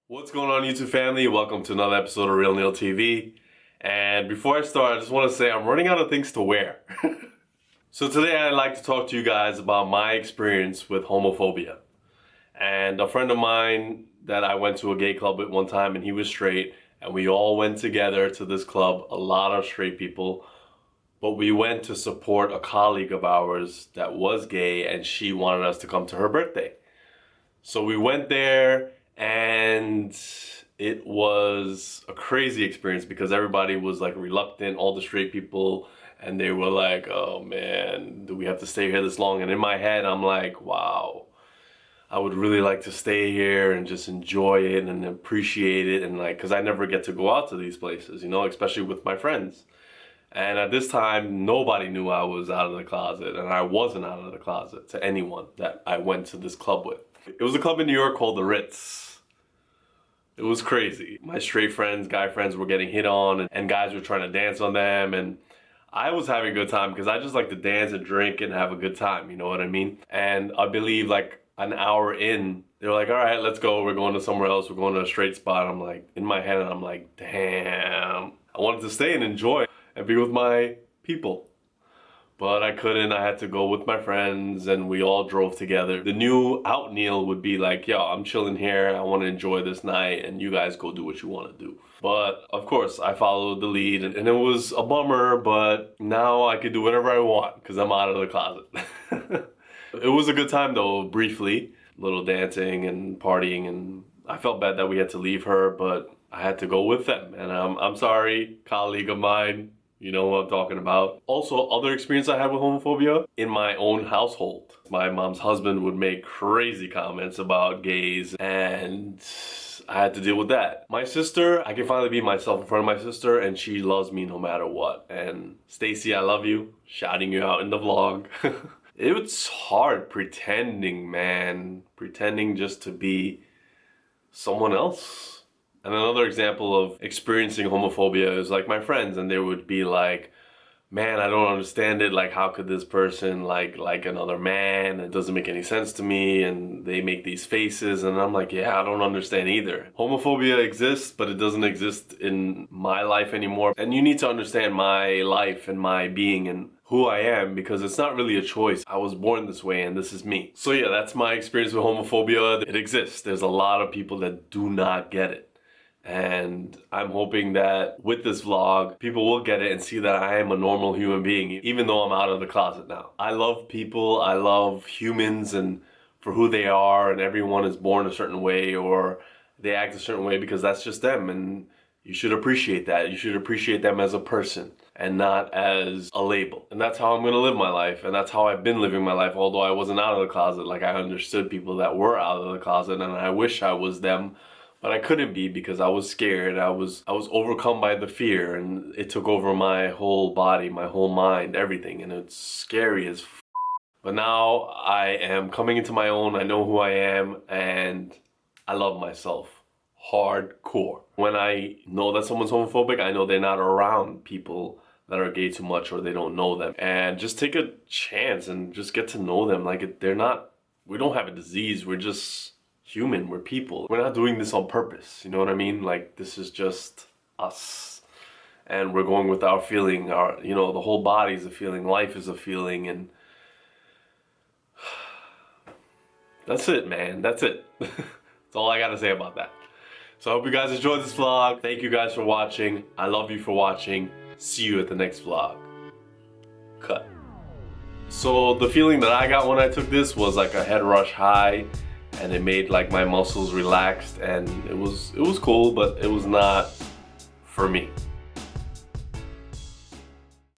What's going on, YouTube family? Welcome to another episode of ReeLNeiLtv. And before I start, I just want to say I'm running out of things to wear. So today I'd like to talk to you guys about my experience with homophobia. And a friend of mine that I went to a gay club with one time, and he was straight, and we all went together to this club, a lot of straight people, but we went to support a colleague of ours that was gay, and she wanted us to come to her birthday. So we went there, and it was a crazy experience because everybody was like reluctant, all the straight people, and they were like, oh man, do we have to stay here this long? And in my head, I'm like, wow, I would really like to stay here and just enjoy it and appreciate it, and like, because I never get to go out to these places, you know, especially with my friends. And at this time, nobody knew I was out of the closet, and I wasn't out of the closet to anyone that I went to this club with. It was a club in New York called the Ritz. It was crazy. My straight friends, guy friends were getting hit on, and guys were trying to dance on them, and I was having a good time because I just like to dance and drink and have a good time, you know what I mean? And I believe like an hour in, they were like, all right, let's go. We're going to somewhere else. We're going to a straight spot. I'm like, in my head, and I'm like, damn. I wanted to stay and enjoy and be with my people. But I couldn't. I had to go with my friends, and we all drove together. The new out Neil would be like, yo, I'm chilling here. I want to enjoy this night, and you guys go do what you want to do. But of course, I followed the lead, and it was a bummer, but now I can do whatever I want because I'm out of the closet. It was a good time though, briefly. A little dancing and partying, and I felt bad that we had to leave her, but I had to go with them. And I'm sorry, colleague of mine. You know what I'm talking about. Also, other experience I had with homophobia in my own household. My mom's husband would make crazy comments about gays, and I had to deal with that. My sister, I can finally be myself in front of my sister, and she loves me no matter what. And Stacy, I love you. Shouting you out in the vlog. It's hard pretending, man. Pretending just to be someone else. And another example of experiencing homophobia is like my friends, and they would be like, man, I don't understand it. Like, how could this person like another man? It doesn't make any sense to me. And they make these faces, and I'm like, yeah, I don't understand either. Homophobia exists, but it doesn't exist in my life anymore. And you need to understand my life and my being and who I am, because it's not really a choice. I was born this way, and this is me. So yeah, that's my experience with homophobia. It exists. There's a lot of people that do not get it. And I'm hoping that with this vlog, people will get it and see that I am a normal human being, even though I'm out of the closet now. I love people, I love humans and for who they are, and everyone is born a certain way or they act a certain way because that's just them, and you should appreciate that. You should appreciate them as a person and not as a label. And that's how I'm gonna live my life, and that's how I've been living my life, although I wasn't out of the closet. Like, I understood people that were out of the closet, and I wish I was them. But I couldn't be because I was scared. I was overcome by the fear, and it took over my whole body, my whole mind, everything, and it's scary as f. But now I am coming into my own. I know who I am, and I love myself hardcore. When I know that someone's homophobic, I know they're not around people that are gay too much, or they don't know them. And just take a chance and just get to know them. Like, they're not, we don't have a disease. We're just human, we're people. We're not doing this on purpose, you know what I mean? Like, this is just us. And we're going with our feeling, our, you know, the whole body is a feeling, life is a feeling, and that's it, man, that's it. That's all I gotta say about that. So I hope you guys enjoyed this vlog. Thank you guys for watching. I love you for watching. See you at the next vlog. Cut. So the feeling that I got when I took this was like a head rush high, and it made like my muscles relaxed, and it was cool, but it was not for me.